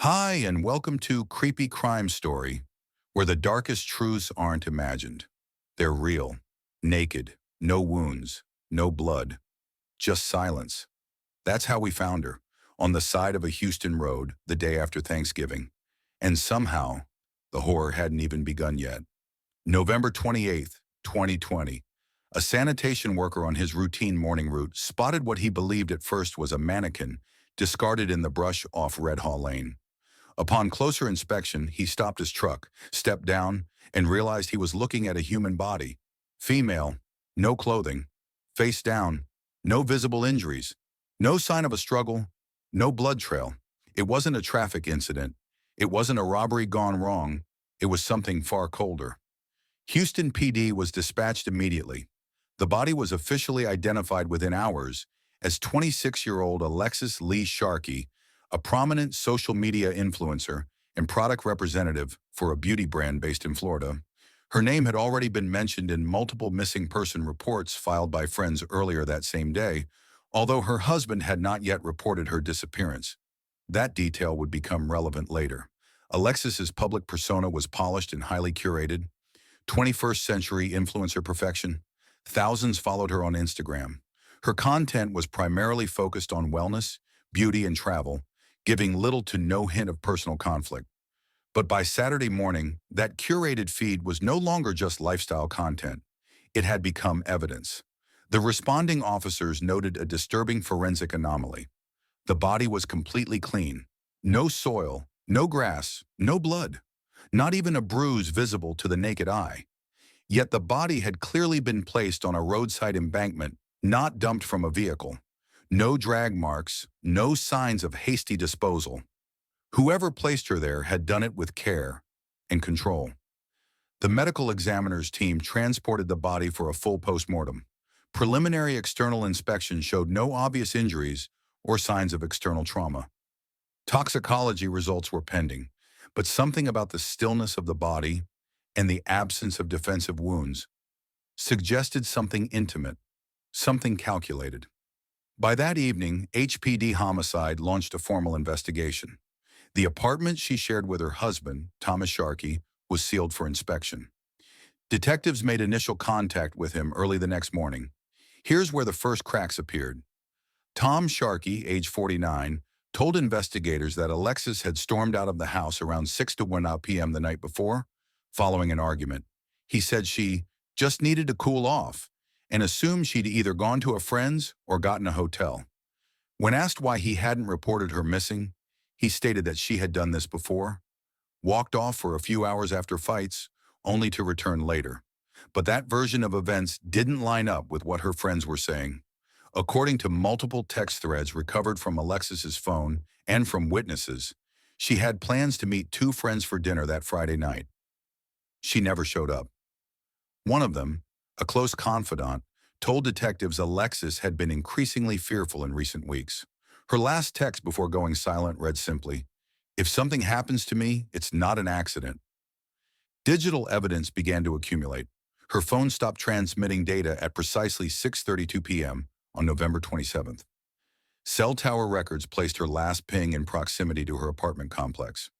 Hi, and welcome to Creepy Crime Story, where the darkest truths aren't imagined. They're real, naked, no wounds, no blood, just silence. That's how we found her, on the side of a Houston road the day after Thanksgiving. And somehow, the horror hadn't even begun yet. November 28th, 2020. A sanitation worker on his routine morning route spotted what he believed at first was a mannequin discarded in the brush off Red Hall Lane. Upon closer inspection, he stopped his truck, stepped down, and realized he was looking at a human body. Female, no clothing, face down, no visible injuries, no sign of a struggle, no blood trail. It wasn't a traffic incident. It wasn't a robbery gone wrong. It was something far colder. Houston PD was dispatched immediately. The body was officially identified within hours as 26-year-old Alexis Lee Sharkey, a prominent social media influencer and product representative for a beauty brand based in Florida. Her name had already been mentioned in multiple missing person reports filed by friends earlier that same day, although her husband had not yet reported her disappearance. That detail would become relevant later. Alexis's public persona was polished and highly curated, 21st century influencer perfection. Thousands followed her on Instagram. Her content was primarily focused on wellness, beauty, and travel, giving little to no hint of personal conflict. But by Saturday morning, that curated feed was no longer just lifestyle content. It had become evidence. The responding officers noted a disturbing forensic anomaly. The body was completely clean. No soil, no grass, no blood. Not even a bruise visible to the naked eye. Yet the body had clearly been placed on a roadside embankment, not dumped from a vehicle. No drag marks, no signs of hasty disposal. Whoever placed her there had done it with care and control. The medical examiner's team transported the body for a full postmortem. Preliminary external inspection showed no obvious injuries or signs of external trauma. Toxicology results were pending, but something about the stillness of the body and the absence of defensive wounds suggested something intimate, something calculated. By that evening, HPD Homicide launched a formal investigation. The apartment she shared with her husband, Thomas Sharkey, was sealed for inspection. Detectives made initial contact with him early the next morning. Here's where the first cracks appeared. Tom Sharkey, age 49, told investigators that Alexis had stormed out of the house around 6 to 1 p.m. the night before, following an argument. He said she just needed to cool off and assumed she'd either gone to a friend's or gotten a hotel. When asked why he hadn't reported her missing, he stated that she had done this before, walked off for a few hours after fights, only to return later. But that version of events didn't line up with what her friends were saying. According to multiple text threads recovered from Alexis's phone and from witnesses, she had plans to meet two friends for dinner that Friday night. She never showed up. One of them, a close confidant, told detectives Alexis had been increasingly fearful in recent weeks. Her last text before going silent read simply, "If something happens to me, it's not an accident." Digital evidence began to accumulate. Her phone stopped transmitting data at precisely 6:32 p.m. on November 27th. Cell tower records placed her last ping in proximity to her apartment complex.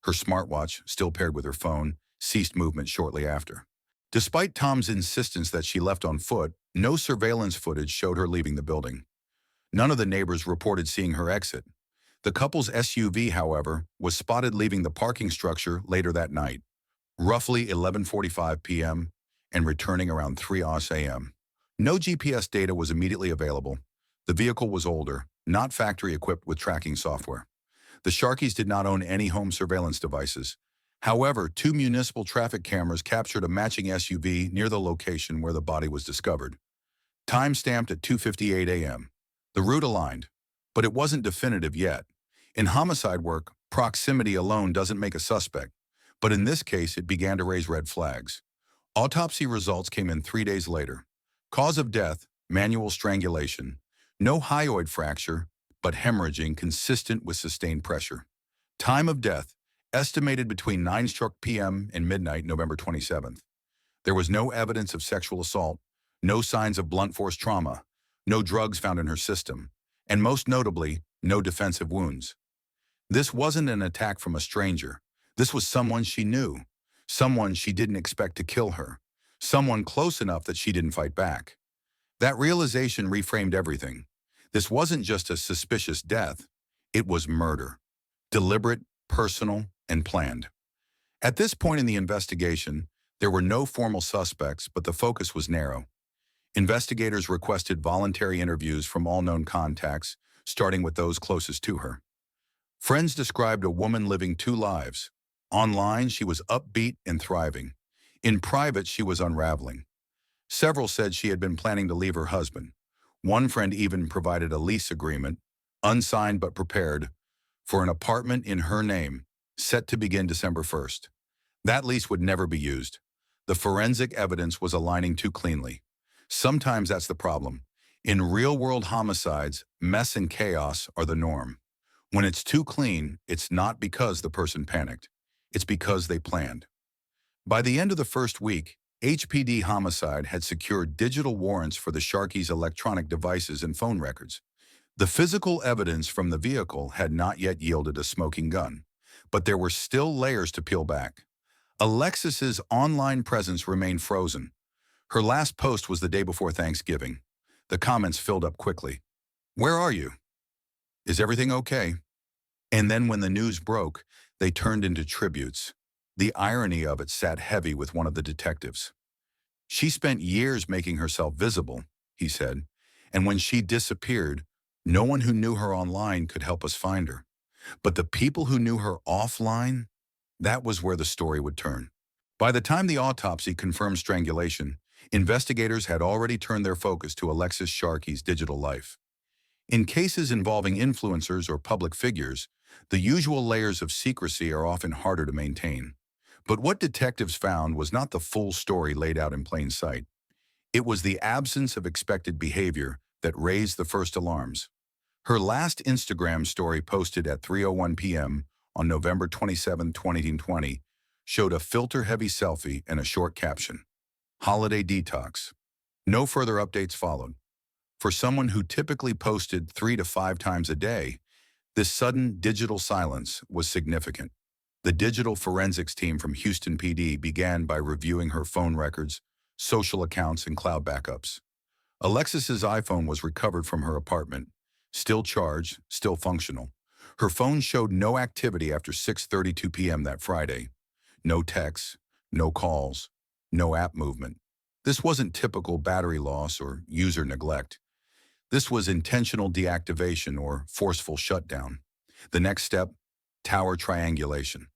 Her smartwatch, still paired with her phone, ceased movement shortly after. Despite Tom's insistence that she left on foot, no surveillance footage showed her leaving the building. None of the neighbors reported seeing her exit. The couple's SUV, however, was spotted leaving the parking structure later that night, roughly 11:45 p.m., and returning around 3 a.m. No GPS data was immediately available. The vehicle was older, not factory-equipped with tracking software. The Sharkeys did not own any home surveillance devices. However, two municipal traffic cameras captured a matching SUV near the location where the body was discovered. Time stamped at 2:58 a.m. The route aligned, but it wasn't definitive yet. In homicide work, proximity alone doesn't make a suspect, but in this case it began to raise red flags. Autopsy results came in 3 days later. Cause of death, manual strangulation. No hyoid fracture, but hemorrhaging consistent with sustained pressure. Time of death, estimated between 9 p.m. and midnight, November 27th. There was no evidence of sexual assault, no signs of blunt force trauma, no drugs found in her system, and most notably, no defensive wounds. This wasn't an attack from a stranger. This was someone she knew, someone she didn't expect to kill her, someone close enough that she didn't fight back. That realization reframed everything. This wasn't just a suspicious death. It was murder. Deliberate, personal, and planned. At this point in the investigation, there were no formal suspects, but the focus was narrow. Investigators requested voluntary interviews from all known contacts, starting with those closest to her. Friends described a woman living two lives. Online, she was upbeat and thriving. In private, she was unraveling. Several said she had been planning to leave her husband. One friend even provided a lease agreement, unsigned but prepared, for an apartment in her name, set to begin December 1st. That lease would never be used. The forensic evidence was aligning too cleanly. Sometimes that's the problem. In real-world homicides, mess and chaos are the norm. When it's too clean, it's not because the person panicked. It's because they planned. By the end of the first week, HPD Homicide had secured digital warrants for the Sharkies' electronic devices and phone records. The physical evidence from the vehicle had not yet yielded a smoking gun, but there were still layers to peel back. Alexis's online presence remained frozen. Her last post was the day before Thanksgiving. The comments filled up quickly. "Where are you? Is everything okay?" And then when the news broke, they turned into tributes. The irony of it sat heavy with one of the detectives. "She spent years making herself visible," he said, "and when she disappeared, no one who knew her online could help us find her. But the people who knew her offline, that was where the story would turn." By the time the autopsy confirmed strangulation, investigators had already turned their focus to Alexis Sharkey's digital life. In cases involving influencers or public figures, the usual layers of secrecy are often harder to maintain. But what detectives found was not the full story laid out in plain sight. It was the absence of expected behavior that raised the first alarms. Her last Instagram story, posted at 3:01 p.m. on November 27, 2020, showed a filter-heavy selfie and a short caption: "Holiday detox." No further updates followed. For someone who typically posted 3 to 5 times a day, this sudden digital silence was significant. The digital forensics team from Houston PD began by reviewing her phone records, social accounts, and cloud backups. Alexis's iPhone was recovered from her apartment, still charged, still functional. Her phone showed no activity after 6:32 p.m. that Friday. No texts, no calls, no app movement. This wasn't typical battery loss or user neglect. This was intentional deactivation or forceful shutdown. The next step: tower triangulation.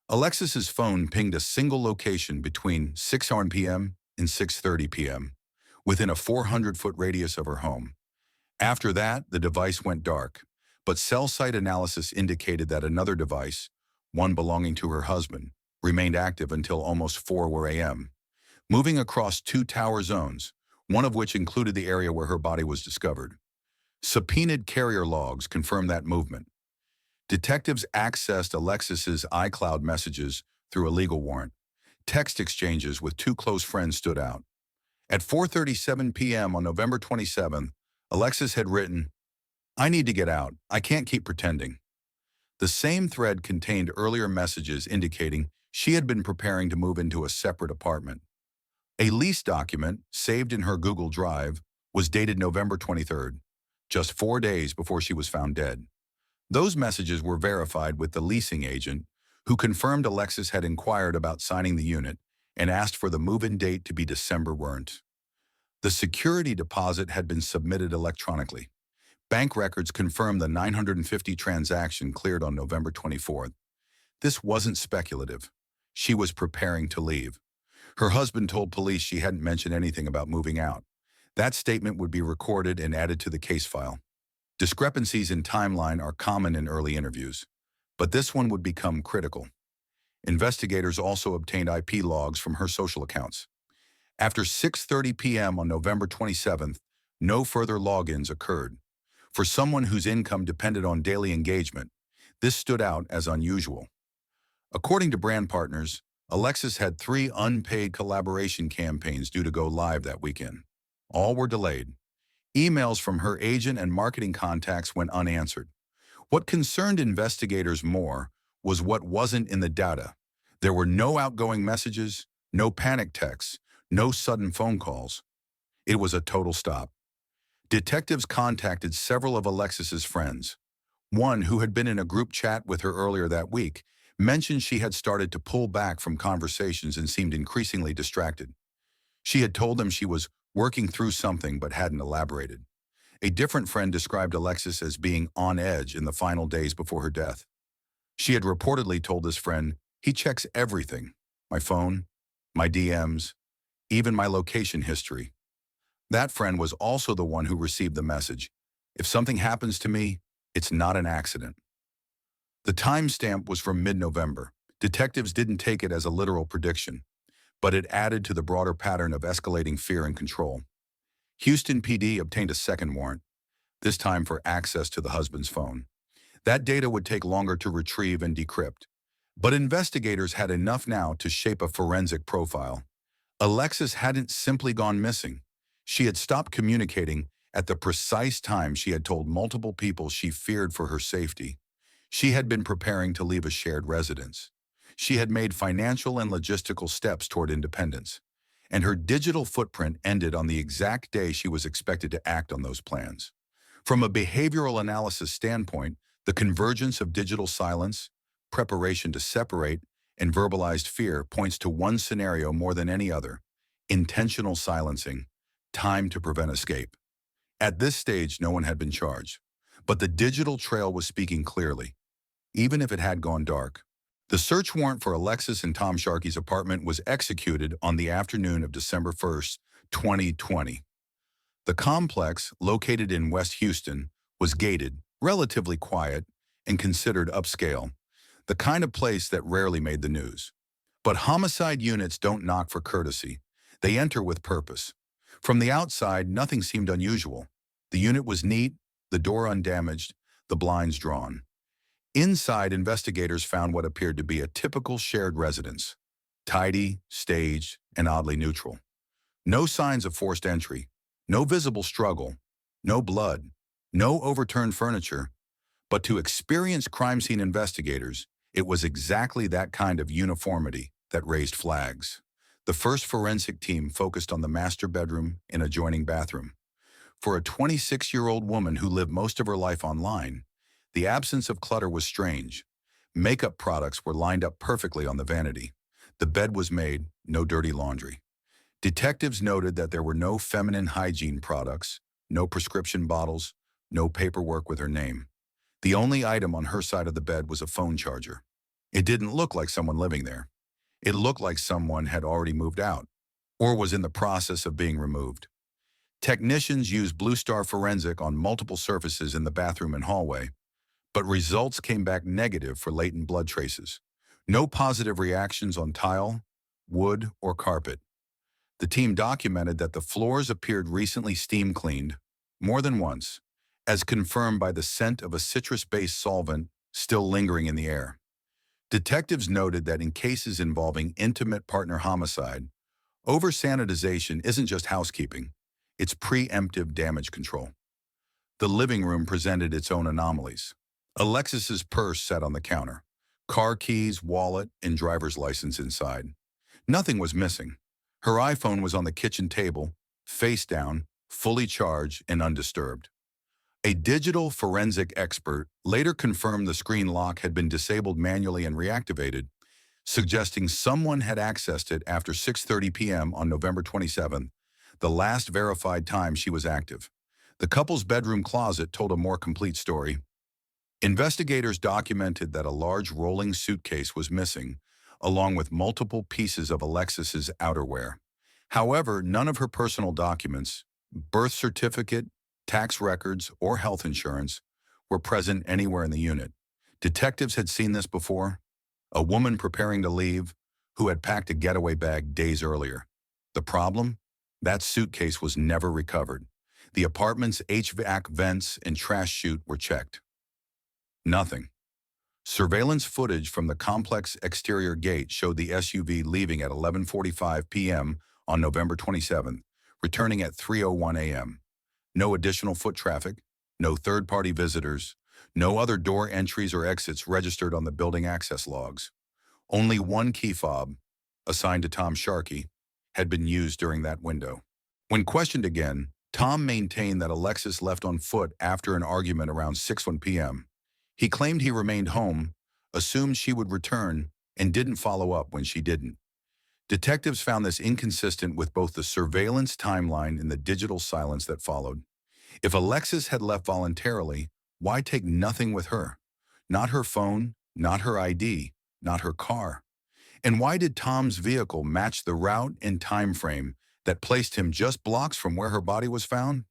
Alexis's phone pinged a single location between 6:00 p.m. and 6:30 p.m., within a 400-foot radius of her home. After that, the device went dark, but cell site analysis indicated that another device, one belonging to her husband, remained active until almost 4 a.m., moving across 2 tower zones, one of which included the area where her body was discovered. Subpoenaed carrier logs confirmed that movement. Detectives accessed Alexis's iCloud messages through a legal warrant. Text exchanges with 2 close friends stood out. At 4:37 p.m. on November 27th, Alexis had written, "I need to get out. I can't keep pretending." The same thread contained earlier messages indicating she had been preparing to move into a separate apartment. A lease document, saved in her Google Drive, was dated November 23rd, just 4 days before she was found dead. Those messages were verified with the leasing agent, who confirmed Alexis had inquired about signing the unit and asked for the move-in date to be December 1st. The security deposit had been submitted electronically. Bank records confirmed the $950 transaction cleared on November 24th. This wasn't speculative. She was preparing to leave. Her husband told police she hadn't mentioned anything about moving out. That statement would be recorded and added to the case file. Discrepancies in timeline are common in early interviews, but this one would become critical. Investigators also obtained IP logs from her social accounts. After 6:30 p.m. on November 27th, no further logins occurred. For someone whose income depended on daily engagement, this stood out as unusual. According to brand partners, Alexis had 3 unpaid collaboration campaigns due to go live that weekend. All were delayed. Emails from her agent and marketing contacts went unanswered. What concerned investigators more was what wasn't in the data. There were no outgoing messages, no panic texts, no sudden phone calls. It was a total stop. Detectives contacted several of Alexis's friends. One, who had been in a group chat with her earlier that week, mentioned she had started to pull back from conversations and seemed increasingly distracted. She had told them she was working through something but hadn't elaborated. A different friend described Alexis as being on edge in the final days before her death. She had reportedly told this friend, "He checks everything, my phone, my DMs, even my location history." That friend was also the one who received the message, "If something happens to me, it's not an accident." The timestamp was from mid-November. Detectives didn't take it as a literal prediction, but it added to the broader pattern of escalating fear and control. Houston PD obtained a second warrant, this time for access to the husband's phone. That data would take longer to retrieve and decrypt, but investigators had enough now to shape a forensic profile. Alexis hadn't simply gone missing. She had stopped communicating at the precise time she had told multiple people she feared for her safety. She had been preparing to leave a shared residence. She had made financial and logistical steps toward independence, and her digital footprint ended on the exact day she was expected to act on those plans. From a behavioral analysis standpoint, the convergence of digital silence, preparation to separate, and verbalized fear points to one scenario more than any other: intentional silencing, time to prevent escape. At this stage, no one had been charged, but the digital trail was speaking clearly, even if it had gone dark. The search warrant for Alexis and Tom Sharkey's apartment was executed on the afternoon of December 1st, 2020. The complex, located in West Houston, was gated, relatively quiet, and considered upscale, the kind of place that rarely made the news. But homicide units don't knock for courtesy. They enter with purpose. From the outside, nothing seemed unusual. The unit was neat, the door undamaged, the blinds drawn. Inside, investigators found what appeared to be a typical shared residence: tidy, staged, and oddly neutral. No signs of forced entry, no visible struggle, no blood, no overturned furniture. But to experienced crime scene investigators, it was exactly that kind of uniformity that raised flags. The first forensic team focused on the master bedroom and adjoining bathroom. For a 26-year-old woman who lived most of her life online, the absence of clutter was strange. Makeup products were lined up perfectly on the vanity. The bed was made, no dirty laundry. Detectives noted that there were no feminine hygiene products, no prescription bottles, no paperwork with her name. The only item on her side of the bed was a phone charger. It didn't look like someone living there. It looked like someone had already moved out, or was in the process of being removed. Technicians used Blue Star Forensic on multiple surfaces in the bathroom and hallway, but results came back negative for latent blood traces. No positive reactions on tile, wood, or carpet. The team documented that the floors appeared recently steam cleaned, more than once, as confirmed by the scent of a citrus-based solvent still lingering in the air. Detectives noted that in cases involving intimate partner homicide, over-sanitization isn't just housekeeping, it's preemptive damage control. The living room presented its own anomalies. Alexis's purse sat on the counter, car keys, wallet, and driver's license inside. Nothing was missing. Her iPhone was on the kitchen table, face down, fully charged and undisturbed. A digital forensic expert later confirmed the screen lock had been disabled manually and reactivated, suggesting someone had accessed it after 6:30 p.m. on November 27th, the last verified time she was active. The couple's bedroom closet told a more complete story. Investigators documented that a large rolling suitcase was missing, along with multiple pieces of Alexis's outerwear. However, none of her personal documents, birth certificate, tax records, or health insurance were present anywhere in the unit. Detectives had seen this before: a woman preparing to leave who had packed a getaway bag days earlier. The problem? That suitcase was never recovered. The apartment's HVAC vents and trash chute were checked. Nothing. Surveillance footage from the complex exterior gate showed the SUV leaving at 11:45 p.m. on November 27th, returning at 3:01 a.m. No additional foot traffic, no third-party visitors, No other door entries or exits registered on the building access logs. Only one key fob, assigned to Tom Sharkey, had been used during that window. When questioned again, Tom maintained that Alexis left on foot after an argument around 6:01 p.m. He claimed he remained home, assumed she would return, and didn't follow up when she didn't. Detectives found this inconsistent with both the surveillance timeline and the digital silence that followed. If Alexis had left voluntarily, why take nothing with her? Not her phone, not her ID, not her car. And why did Tom's vehicle match the route and time frame that placed him just blocks from where her body was found?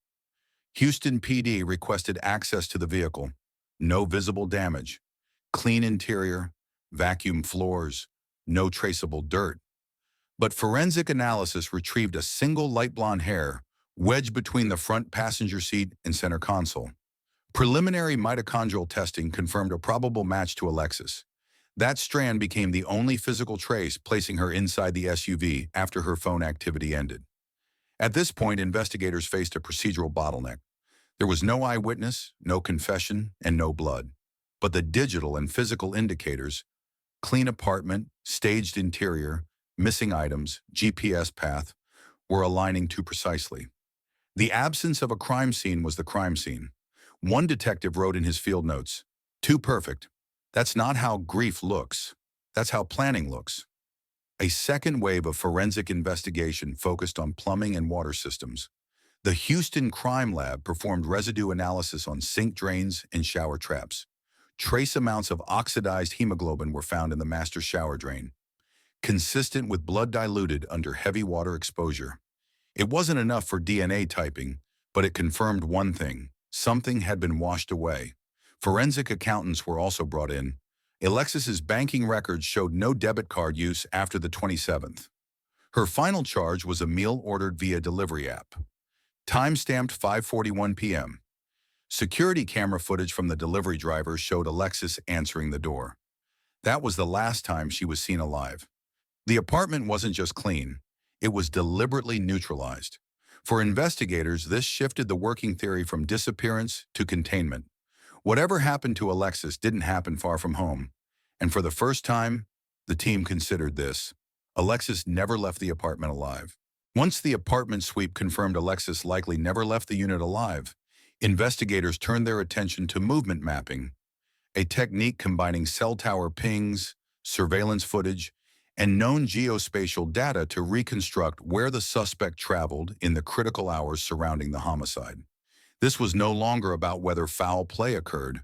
Houston PD requested access to the vehicle. No visible damage. Clean interior, vacuum floors, no traceable dirt. But forensic analysis retrieved a single light blonde hair wedged between the front passenger seat and center console. Preliminary mitochondrial testing confirmed a probable match to Alexis. That strand became the only physical trace placing her inside the SUV after her phone activity ended. At this point, investigators faced a procedural bottleneck. There was no eyewitness, no confession, and no blood. But the digital and physical indicators, clean apartment, staged interior, missing items, GPS path, were aligning too precisely. The absence of a crime scene was the crime scene. One detective wrote in his field notes, "Too perfect. That's not how grief looks. That's how planning looks." A second wave of forensic investigation focused on plumbing and water systems. The Houston Crime Lab performed residue analysis on sink drains and shower traps. Trace amounts of oxidized hemoglobin were found in the master shower drain, consistent with blood diluted under heavy water exposure. It wasn't enough for DNA typing, but it confirmed one thing: something had been washed away. Forensic accountants were also brought in. Alexis's banking records showed no debit card use after the 27th. Her final charge was a meal ordered via delivery app. Time-stamped 5:41 p.m. Security camera footage from the delivery driver showed Alexis answering the door. That was the last time she was seen alive. The apartment wasn't just clean, it was deliberately neutralized. For investigators, this shifted the working theory from disappearance to containment. Whatever happened to Alexis didn't happen far from home. And for the first time, the team considered this: Alexis never left the apartment alive. Once the apartment sweep confirmed Alexis likely never left the unit alive, investigators turned their attention to movement mapping, a technique combining cell tower pings, surveillance footage, and known geospatial data to reconstruct where the suspect traveled in the critical hours surrounding the homicide. This was no longer about whether foul play occurred.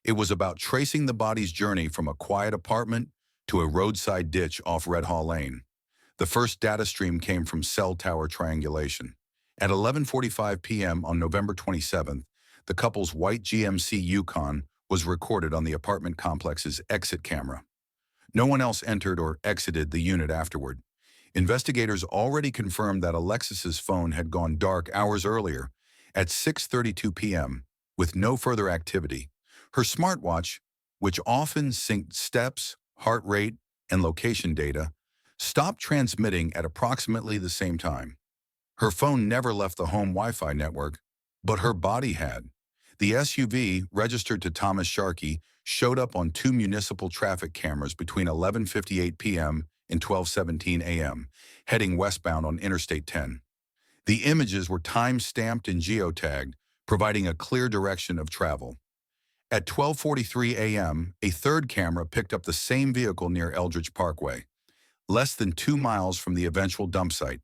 It was about tracing the body's journey from a quiet apartment to a roadside ditch off Red Hall Lane. The first data stream came from cell tower triangulation. At 11:45 p.m. on November 27th, the couple's white GMC Yukon was recorded on the apartment complex's exit camera. No one else entered or exited the unit afterward. Investigators already confirmed that Alexis's phone had gone dark hours earlier, at 6:32 p.m., with no further activity. Her smartwatch, which often synced steps, heart rate, and location data, stopped transmitting at approximately the same time. Her phone never left the home Wi-Fi network, but her body had. The SUV, registered to Thomas Sharkey, showed up on two municipal traffic cameras between 11:58 p.m. and 12:17 a.m., heading westbound on Interstate 10. The images were time-stamped and geotagged, providing a clear direction of travel. At 12:43 a.m., a third camera picked up the same vehicle near Eldridge Parkway, less than 2 miles from the eventual dump site.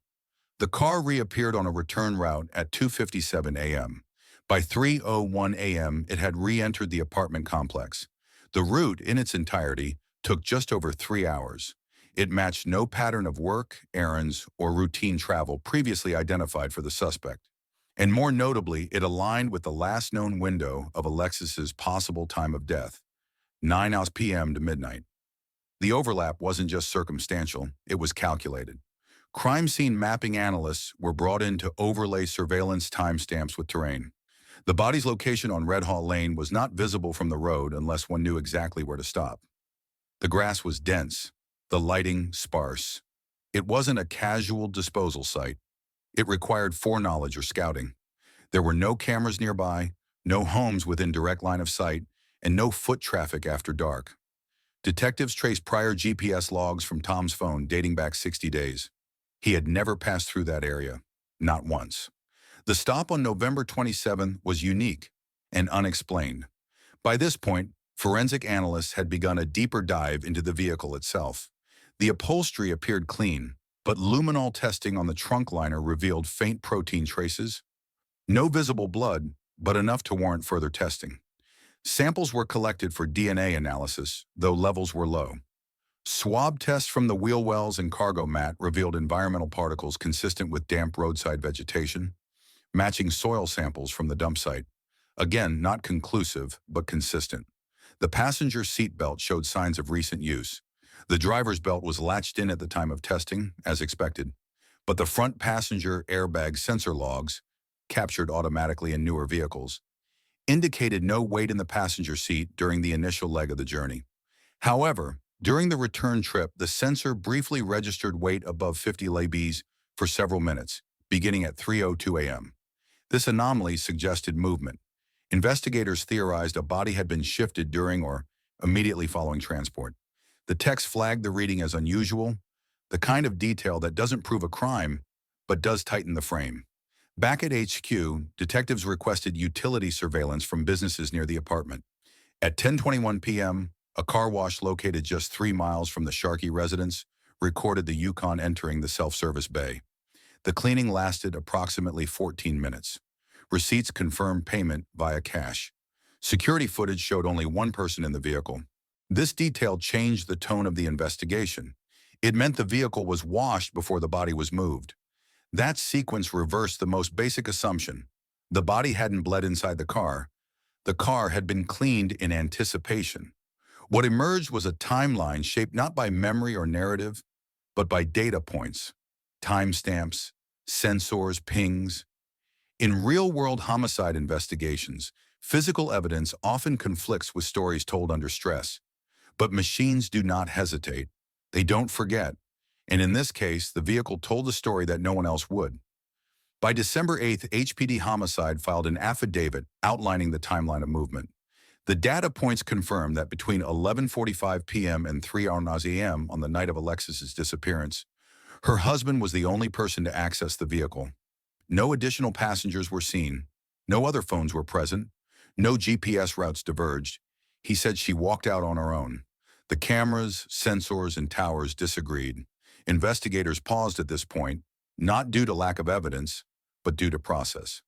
The car reappeared on a return route at 2:57 a.m. By 3:01 a.m., it had re-entered the apartment complex. The route, in its entirety, took just over 3 hours. It matched no pattern of work, errands, or routine travel previously identified for the suspect. And more notably, it aligned with the last known window of Alexis's possible time of death, 9 p.m. to midnight. The overlap wasn't just circumstantial, it was calculated. Crime scene mapping analysts were brought in to overlay surveillance timestamps with terrain. The body's location on Red Hall Lane was not visible from the road unless one knew exactly where to stop. The grass was dense, the lighting sparse. It wasn't a casual disposal site. It required foreknowledge or scouting. There were no cameras nearby, no homes within direct line of sight, and no foot traffic after dark. Detectives traced prior GPS logs from Tom's phone dating back 60 days. He had never passed through that area, not once. The stop on November 27 was unique and unexplained. By this point, forensic analysts had begun a deeper dive into the vehicle itself. The upholstery appeared clean, but luminol testing on the trunk liner revealed faint protein traces. No visible blood, but enough to warrant further testing. Samples were collected for DNA analysis, though levels were low. Swab tests from the wheel wells and cargo mat revealed environmental particles consistent with damp roadside vegetation, matching soil samples from the dump site. Again, not conclusive, but consistent. The passenger seat belt showed signs of recent use. The driver's belt was latched in at the time of testing, as expected, but the front passenger airbag sensor logs, captured automatically in newer vehicles, indicated no weight in the passenger seat during the initial leg of the journey. However, during the return trip, the sensor briefly registered weight above 50 lbs for several minutes, beginning at 3:02 a.m. This anomaly suggested movement. Investigators theorized a body had been shifted during or immediately following transport. The text flagged the reading as unusual, the kind of detail that doesn't prove a crime, but does tighten the frame. Back at HQ, detectives requested utility surveillance from businesses near the apartment. At 10:21 p.m., a car wash located just 3 miles from the Sharkey residence recorded the Yukon entering the self-service bay. The cleaning lasted approximately 14 minutes. Receipts confirmed payment via cash. Security footage showed only one person in the vehicle. This detail changed the tone of the investigation. It meant the vehicle was washed before the body was moved. That sequence reversed the most basic assumption. The body hadn't bled inside the car. The car had been cleaned in anticipation. What emerged was a timeline shaped not by memory or narrative, but by data points, timestamps, sensors, pings. In real-world homicide investigations, physical evidence often conflicts with stories told under stress. But machines do not hesitate. They don't forget. And in this case, the vehicle told a story that no one else would. By December 8th, HPD Homicide filed an affidavit outlining the timeline of movement. The data points confirm that between 11:45 p.m. and 3:00 a.m. on the night of Alexis's disappearance, her husband was the only person to access the vehicle. No additional passengers were seen. No other phones were present. No GPS routes diverged. He said she walked out on her own. The cameras, sensors, and towers disagreed. Investigators paused at this point, not due to lack of evidence, but due to process.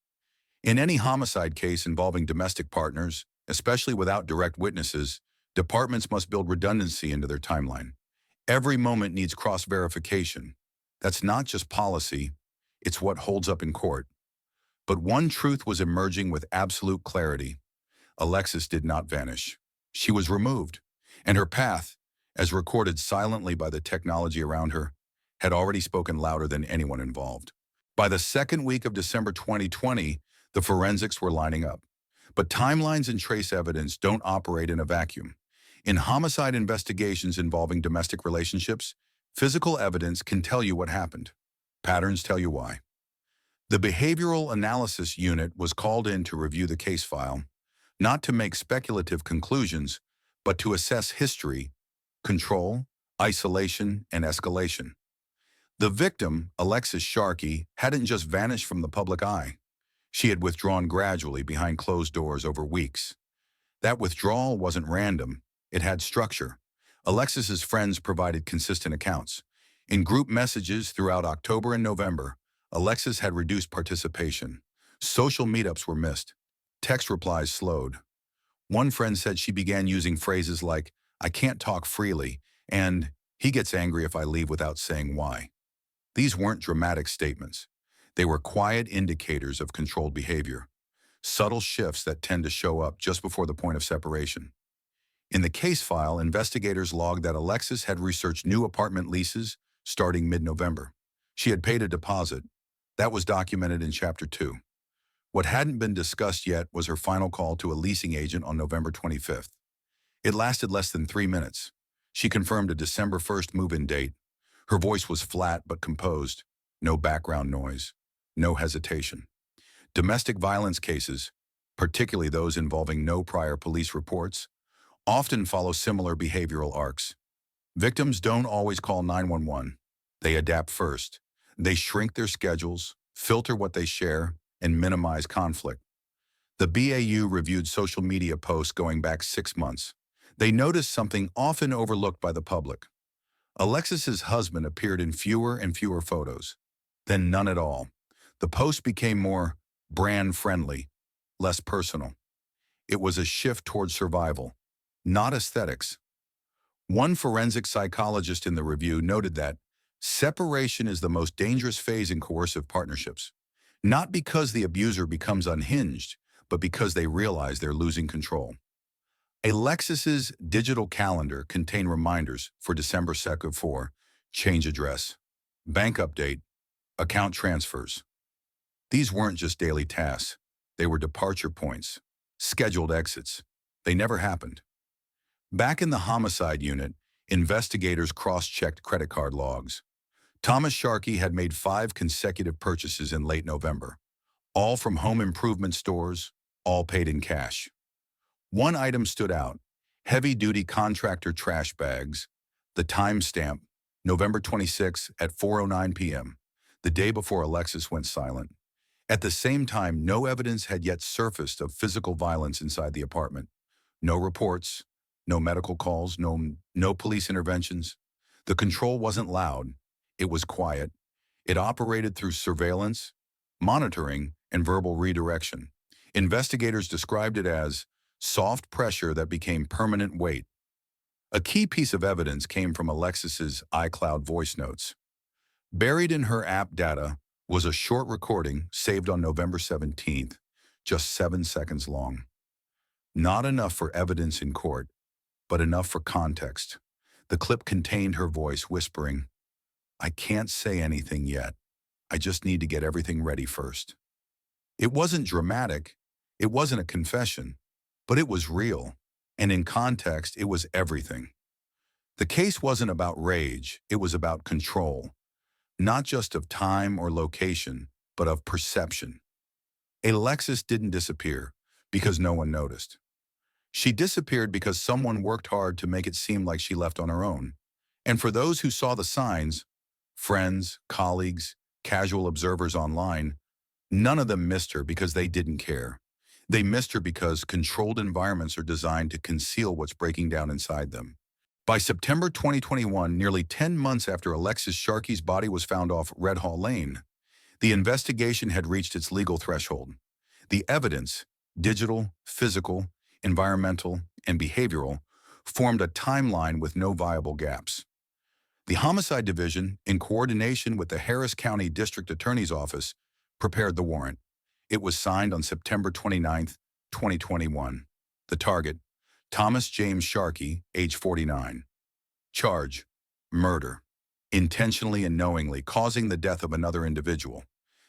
In any homicide case involving domestic partners, especially without direct witnesses, departments must build redundancy into their timeline. Every moment needs cross-verification. That's not just policy, it's what holds up in court. But one truth was emerging with absolute clarity. Alexis did not vanish. She was removed, and her path, as recorded silently by the technology around her, had already spoken louder than anyone involved. By the second week of December 2020, the forensics were lining up. But timelines and trace evidence don't operate in a vacuum. In homicide investigations involving domestic relationships, physical evidence can tell you what happened. Patterns tell you why. The Behavioral Analysis Unit was called in to review the case file, not to make speculative conclusions, but to assess history, control, isolation, and escalation. The victim, Alexis Sharkey, hadn't just vanished from the public eye. She had withdrawn gradually behind closed doors over weeks. That withdrawal wasn't random. It had structure. Alexis's friends provided consistent accounts. In group messages throughout October and November, Alexis had reduced participation. Social meetups were missed. Text replies slowed. One friend said she began using phrases like, "I can't talk freely," and "he gets angry if I leave without saying why." These weren't dramatic statements. They were quiet indicators of controlled behavior, subtle shifts that tend to show up just before the point of separation. In the case file, investigators logged that Alexis had researched new apartment leases starting mid-November. She had paid a deposit. That was documented in Chapter 2. What hadn't been discussed yet was her final call to a leasing agent on November 25th. It lasted less than 3 minutes. She confirmed a December 1st move-in date. Her voice was flat but composed. No background noise. No hesitation. Domestic violence cases, particularly those involving no prior police reports, often follow similar behavioral arcs. Victims don't always call 911. They adapt first. They shrink their schedules, filter what they share, and minimize conflict. The BAU reviewed social media posts going back 6 months. They noticed something often overlooked by the public. Alexis's husband appeared in fewer and fewer photos, then none at all. The post became more brand-friendly, less personal. It was a shift towards survival, not aesthetics. One forensic psychologist in the review noted that separation is the most dangerous phase in coercive partnerships, not because the abuser becomes unhinged, but because they realize they're losing control. Alexis's digital calendar contained reminders for December 2nd for change address, bank update, account transfers. These weren't just daily tasks. They were departure points, scheduled exits. They never happened. Back in the homicide unit, investigators cross-checked credit card logs. Thomas Sharkey had made 5 consecutive purchases in late November, all from home improvement stores, all paid in cash. One item stood out: heavy-duty contractor trash bags. The timestamp, November 26 at 4:09 p.m., the day before Alexis went silent. At the same time, no evidence had yet surfaced of physical violence inside the apartment. No reports, no medical calls, no police interventions. The control wasn't loud. It was quiet. It operated through surveillance, monitoring, and verbal redirection. Investigators described it as soft pressure that became permanent weight. A key piece of evidence came from Alexis's iCloud voice notes. Buried in her app data was a short recording saved on November 17th, just 7 seconds long. Not enough for evidence in court, but enough for context. The clip contained her voice whispering, "I can't say anything yet. I just need to get everything ready first." It wasn't dramatic. It wasn't a confession, but it was real. And in context, it was everything. The case wasn't about rage. It was about control, not just of time or location, but of perception. Alexis didn't disappear because no one noticed. She disappeared because someone worked hard to make it seem like she left on her own. And for those who saw the signs, friends, colleagues, casual observers online, none of them missed her because they didn't care. They missed her because controlled environments are designed to conceal what's breaking down inside them. By September 2021, nearly 10 months after Alexis Sharkey's body was found off Red Hall Lane, the investigation had reached its legal threshold. The evidence, digital, physical, environmental, and behavioral, formed a timeline with no viable gaps. The Homicide Division, in coordination with the Harris County District Attorney's Office, prepared the warrant. It was signed on September 29, 2021. The target, Thomas James Sharkey, age 49. Charge, murder, intentionally and knowingly causing the death of another individual.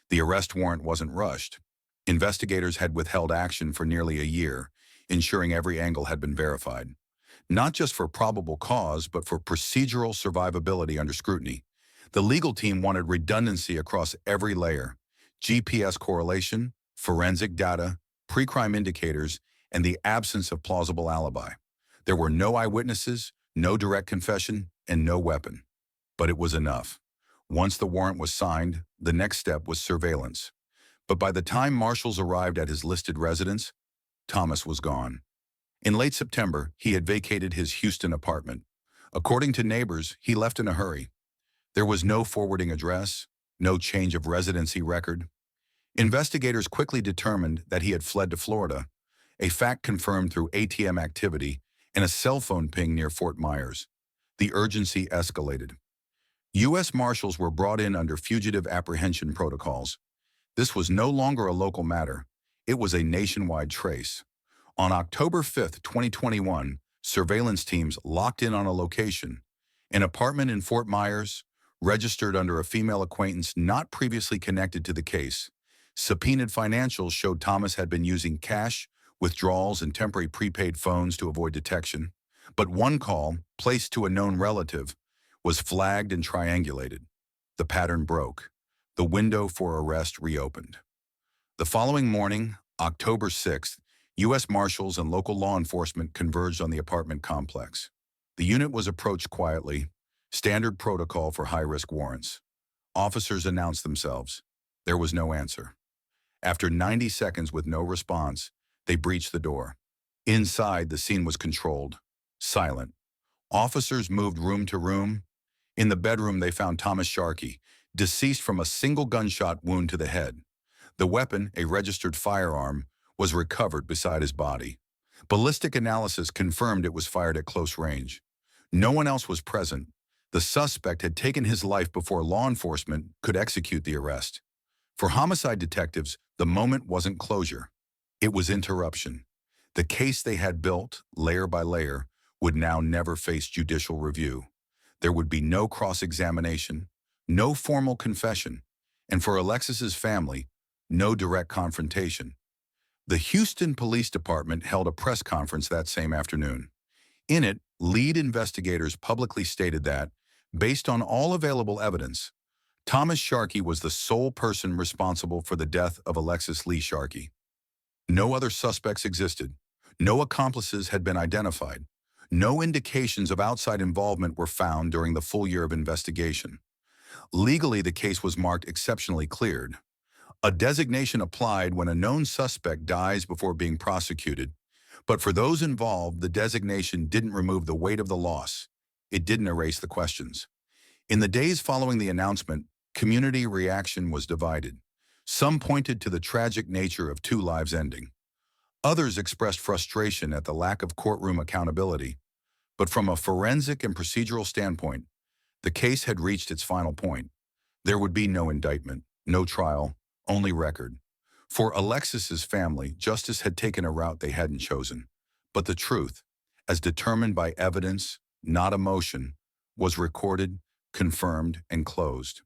The arrest warrant wasn't rushed. Investigators had withheld action for nearly a year, ensuring every angle had been verified. Not just for probable cause, but for procedural survivability under scrutiny. The legal team wanted redundancy across every layer: GPS correlation, forensic data, pre-crime indicators, and the absence of plausible alibi. There were no eyewitnesses, no direct confession, and no weapon. But it was enough. Once the warrant was signed, the next step was surveillance. But by the time marshals arrived at his listed residence, Thomas was gone. In late September, he had vacated his Houston apartment. According to neighbors, he left in a hurry. There was no forwarding address, no change of residency record. Investigators quickly determined that he had fled to Florida, a fact confirmed through ATM activity and a cell phone ping near Fort Myers. The urgency escalated. U.S. Marshals were brought in under fugitive apprehension protocols. This was no longer a local matter. It was a nationwide trace. On October 5, 2021, surveillance teams locked in on a location, an apartment in Fort Myers, registered under a female acquaintance not previously connected to the case. Subpoenaed financials showed Thomas had been using cash, withdrawals, and temporary prepaid phones to avoid detection. But one call, placed to a known relative, was flagged and triangulated. The pattern broke. The window for arrest reopened. The following morning, October 6th, U.S. Marshals and local law enforcement converged on the apartment complex. The unit was approached quietly, standard protocol for high-risk warrants. Officers announced themselves. There was no answer. After 90 seconds with no response, they breached the door. Inside, the scene was controlled, silent. Officers moved room to room. In the bedroom, they found Thomas Sharkey, deceased from a single gunshot wound to the head. The weapon, a registered firearm, was recovered beside his body. Ballistic analysis confirmed it was fired at close range. No one else was present. The suspect had taken his life before law enforcement could execute the arrest. For homicide detectives, the moment wasn't closure. It was interruption. The case they had built, layer by layer, would now never face judicial review. There would be no cross-examination, no formal confession, and for Alexis's family, no direct confrontation. The Houston Police Department held a press conference that same afternoon. In it, lead investigators publicly stated that, based on all available evidence, Thomas Sharkey was the sole person responsible for the death of Alexis Lee Sharkey. No other suspects existed. No accomplices had been identified. No indications of outside involvement were found during the full year of investigation. Legally, the case was marked exceptionally cleared. A designation applied when a known suspect dies before being prosecuted. But for those involved, the designation didn't remove the weight of the loss. It didn't erase the questions. In the days following the announcement, community reaction was divided. Some pointed to the tragic nature of two lives ending. Others expressed frustration at the lack of courtroom accountability. But from a forensic and procedural standpoint, the case had reached its final point. There would be no indictment, no trial, only record. For Alexis's family, justice had taken a route they hadn't chosen. But the truth, as determined by evidence, not emotion, was recorded, confirmed, and closed.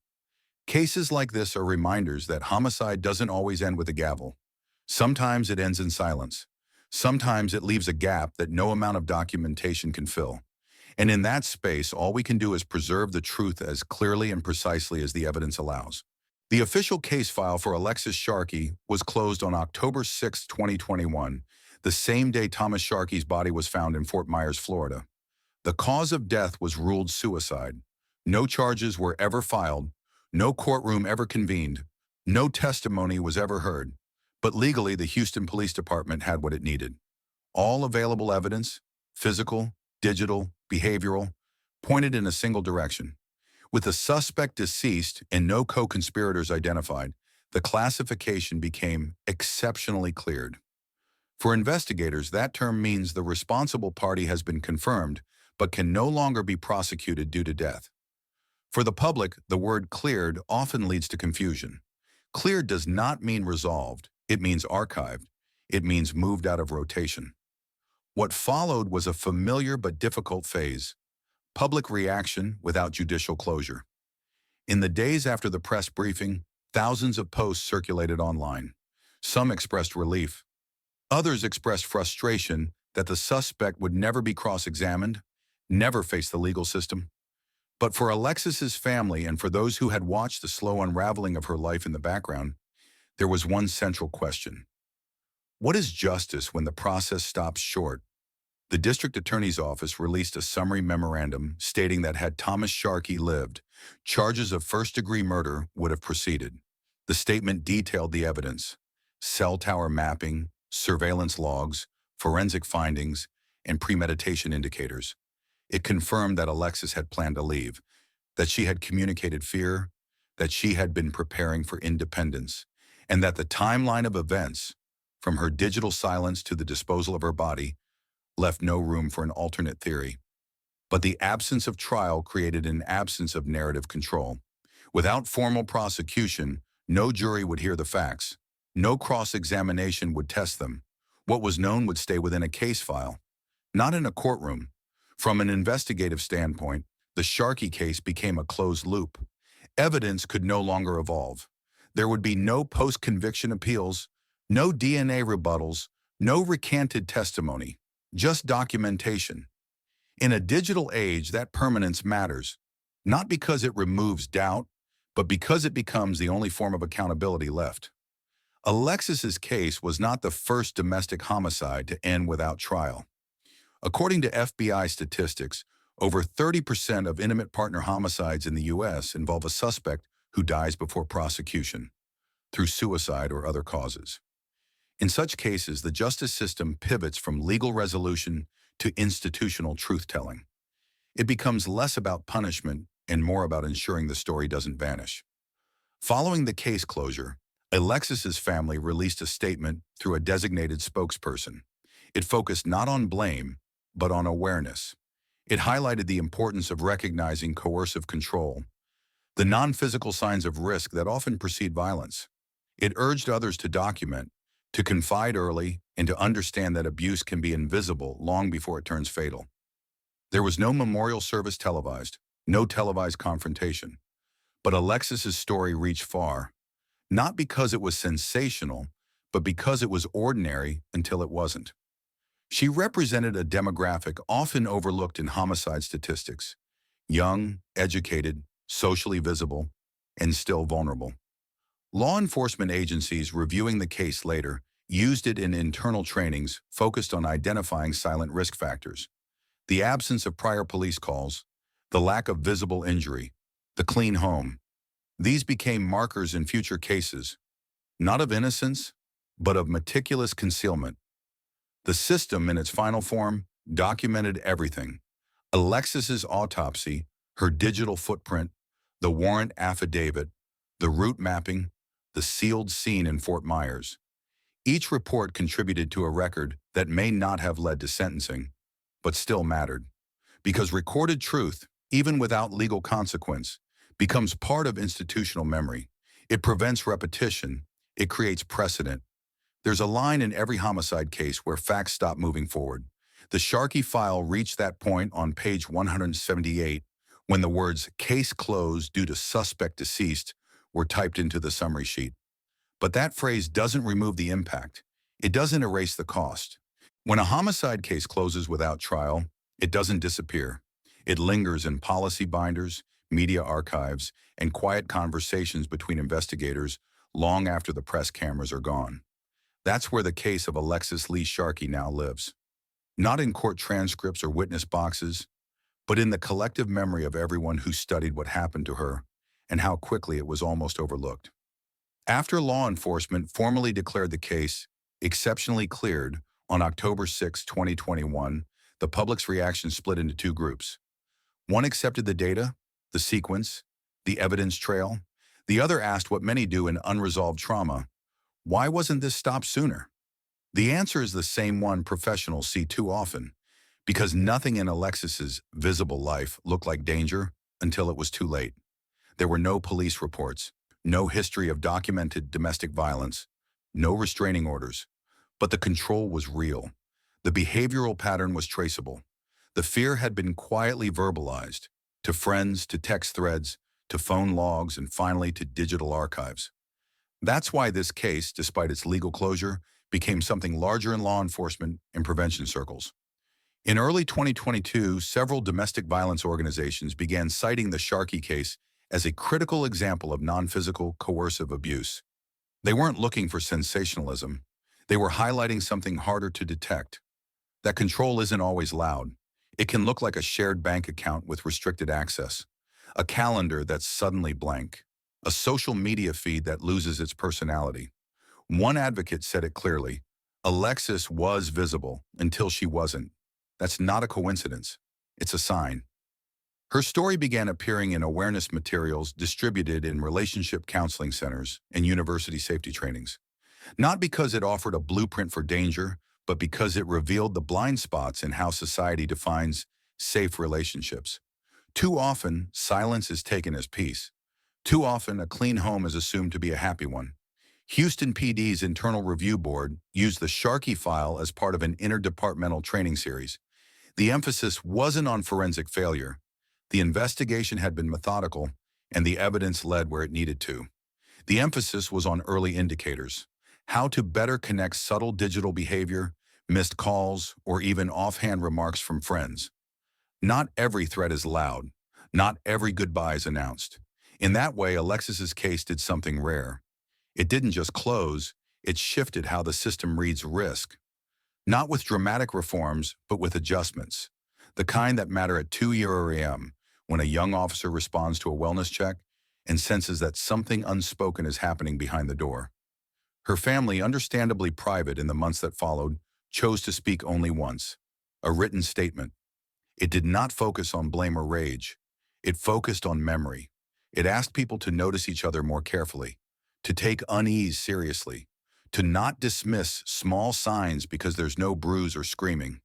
Cases like this are reminders that homicide doesn't always end with a gavel. Sometimes it ends in silence. Sometimes it leaves a gap that no amount of documentation can fill. And in that space, all we can do is preserve the truth as clearly and precisely as the evidence allows. The official case file for Alexis Sharkey was closed on October 6, 2021, the same day Thomas Sharkey's body was found in Fort Myers, Florida. The cause of death was ruled suicide. No charges were ever filed. No courtroom ever convened. No testimony was ever heard. But legally, the Houston Police Department had what it needed. All available evidence, physical, digital, behavioral, pointed in a single direction. With the suspect deceased and no co-conspirators identified, the classification became exceptionally cleared. For investigators, that term means the responsible party has been confirmed, but can no longer be prosecuted due to death. For the public, the word cleared often leads to confusion. Cleared does not mean resolved. It means archived. It means moved out of rotation. What followed was a familiar but difficult phase: public reaction without judicial closure. In the days after the press briefing, thousands of posts circulated online. Some expressed relief. Others expressed frustration that the suspect would never be cross-examined, never face the legal system. But for Alexis's family and for those who had watched the slow unraveling of her life in the background, there was one central question. What is justice when the process stops short? The district attorney's office released a summary memorandum stating that had Thomas Sharkey lived, charges of first-degree murder would have proceeded. The statement detailed the evidence: cell tower mapping, surveillance logs, forensic findings, and premeditation indicators. It confirmed that Alexis had planned to leave, that she had communicated fear, that she had been preparing for independence, and that the timeline of events, from her digital silence to the disposal of her body, left no room for an alternate theory. But the absence of trial created an absence of narrative control. Without formal prosecution, no jury would hear the facts. No cross-examination would test them. What was known would stay within a case file, not in a courtroom. From an investigative standpoint, the Sharkey case became a closed loop. Evidence could no longer evolve. There would be no post-conviction appeals, no DNA rebuttals, no recanted testimony, just documentation. In a digital age, that permanence matters, not because it removes doubt, but because it becomes the only form of accountability left. Alexis's case was not the first domestic homicide to end without trial. According to FBI statistics, over 30% of intimate partner homicides in the U.S. involve a suspect who dies before prosecution, through suicide or other causes. In such cases, the justice system pivots from legal resolution to institutional truth-telling. It becomes less about punishment and more about ensuring the story doesn't vanish. Following the case closure, Alexis's family released a statement through a designated spokesperson. It focused not on blame, but on awareness. It highlighted the importance of recognizing coercive control, the non-physical signs of risk that often precede violence. It urged others to document, to confide early, and to understand that abuse can be invisible long before it turns fatal. There was no memorial service televised, no televised confrontation. But Alexis's story reached far, not because it was sensational, but because it was ordinary until it wasn't. She represented a demographic often overlooked in homicide statistics: young, educated, socially visible, and still vulnerable. Law enforcement agencies reviewing the case later used it in internal trainings focused on identifying silent risk factors: the absence of prior police calls, the lack of visible injury, the clean home. These became markers in future cases, not of innocence, but of meticulous concealment. The system, in its final form, documented everything: Alexis's autopsy, her digital footprint, the warrant affidavit, the route mapping, the sealed scene in Fort Myers. Each report contributed to a record that may not have led to sentencing, but still mattered. Because recorded truth, even without legal consequence, becomes part of institutional memory. It prevents repetition. It creates precedent. There's a line in every homicide case where facts stop moving forward. The Sharkey file reached that point on page 178 when the words "case closed due to suspect deceased" were typed into the summary sheet. But that phrase doesn't remove the impact. It doesn't erase the cost. When a homicide case closes without trial, it doesn't disappear. It lingers in policy binders, media archives, and quiet conversations between investigators long after the press cameras are gone. That's where the case of Alexis Lee Sharkey now lives. Not in court transcripts or witness boxes, but in the collective memory of everyone who studied what happened to her and how quickly it was almost overlooked. After law enforcement formally declared the case exceptionally cleared on October 6, 2021, the public's reaction split into two groups. One accepted the data, the sequence, the evidence trail. The other asked what many do in unresolved trauma: why wasn't this stopped sooner? The answer is the same one professionals see too often: because nothing in Alexis's visible life looked like danger until it was too late. There were no police reports, no history of documented domestic violence, no restraining orders. But the control was real. The behavioral pattern was traceable. The fear had been quietly verbalized, to friends, to text threads, to phone logs, and finally to digital archives. That's why this case, despite its legal closure, became something larger in law enforcement and prevention circles. In early 2022, several domestic violence organizations began citing the Sharkey case as a critical example of non-physical coercive abuse. They weren't looking for sensationalism. They were highlighting something harder to detect: that control isn't always loud. It can look like a shared bank account with restricted access, a calendar that's suddenly blank, a social media feed that loses its personality. One advocate said it clearly: Alexis was visible until she wasn't. That's not a coincidence. It's a sign. Her story began appearing in awareness materials distributed in relationship counseling centers and university safety trainings. Not because it offered a blueprint for danger, but because it revealed the blind spots in how society defines safe relationships. Too often, silence is taken as peace. Too often, a clean home is assumed to be a happy one. Houston PD's Internal Review Board used the Sharkey file as part of an interdepartmental training series. The emphasis wasn't on forensic failure. The investigation had been methodical, and the evidence led where it needed to. The emphasis was on early indicators: how to better connect subtle digital behavior, missed calls, or even offhand remarks from friends. Not every threat is loud. Not every goodbye is announced. In that way, Alexis's case did something rare. It didn't just close, it shifted how the system reads risk. Not with dramatic reforms, but with adjustments. The kind that matter at 2 a.m. when a young officer responds to a wellness check and senses that something unspoken is happening behind the door. Her family, understandably private in the months that followed, chose to speak only once. A written statement. It did not focus on blame or rage. It focused on memory. It asked people to notice each other more carefully, to take unease seriously, to not dismiss small signs because there's no bruise or screaming.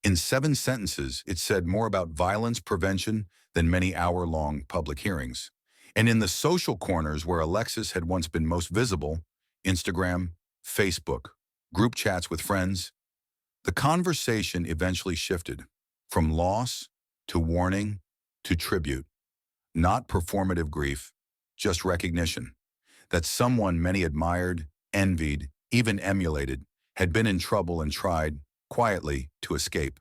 In 7 sentences, it said more about violence prevention than many hour-long public hearings. And in the social corners where Alexis had once been most visible, Instagram, Facebook, group chats with friends, the conversation eventually shifted from loss to warning to tribute. Not performative grief, just recognition that someone many admired, envied, even emulated, had been in trouble and tried, quietly, to escape.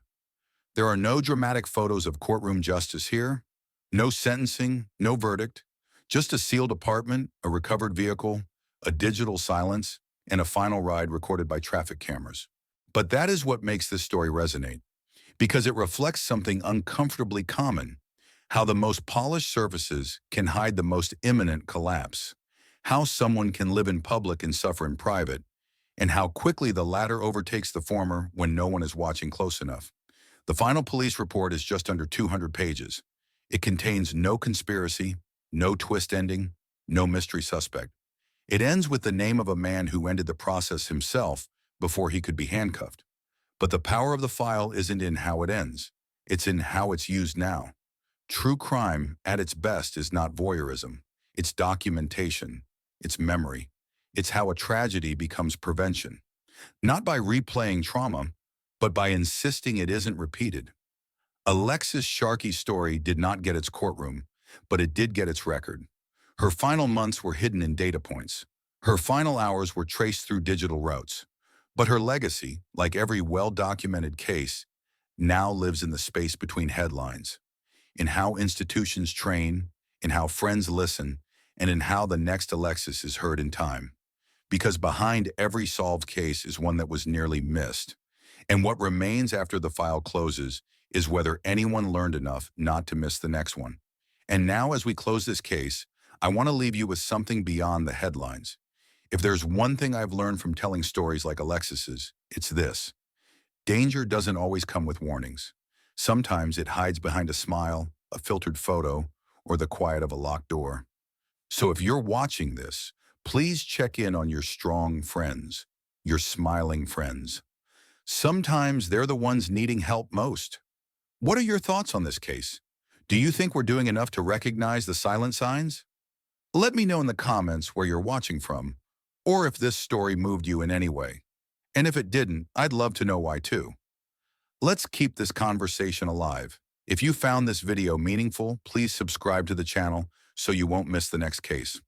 There are no dramatic photos of courtroom justice here, no sentencing, no verdict, just a sealed apartment, a recovered vehicle, a digital silence, and a final ride recorded by traffic cameras. But that is what makes this story resonate, because it reflects something uncomfortably common: how the most polished surfaces can hide the most imminent collapse, how someone can live in public and suffer in private, and how quickly the latter overtakes the former when no one is watching close enough. The final police report is just under 200 pages. It contains no conspiracy, no twist ending, no mystery suspect. It ends with the name of a man who ended the process himself before he could be handcuffed. But the power of the file isn't in how it ends. It's in how it's used now. True crime, at its best, is not voyeurism. It's documentation. It's memory. It's how a tragedy becomes prevention. Not by replaying trauma, but by insisting it isn't repeated. Alexis Sharkey's story did not get its courtroom, but it did get its record. Her final months were hidden in data points. Her final hours were traced through digital routes. But her legacy, like every well-documented case, now lives in the space between headlines, in how institutions train, in how friends listen, and in how the next Alexis is heard in time. Because behind every solved case is one that was nearly missed. And what remains after the file closes is whether anyone learned enough not to miss the next one. And now, as we close this case, I want to leave you with something beyond the headlines. If there's one thing I've learned from telling stories like Alexis's, it's this: danger doesn't always come with warnings. Sometimes it hides behind a smile, a filtered photo, or the quiet of a locked door. So if you're watching this, please check in on your strong friends, your smiling friends. Sometimes they're the ones needing help most. What are your thoughts on this case? Do you think we're doing enough to recognize the silent signs? Let me know in the comments where you're watching from, or if this story moved you in any way. And if it didn't, I'd love to know why too. Let's keep this conversation alive. If you found this video meaningful, please subscribe to the channel so you won't miss the next case.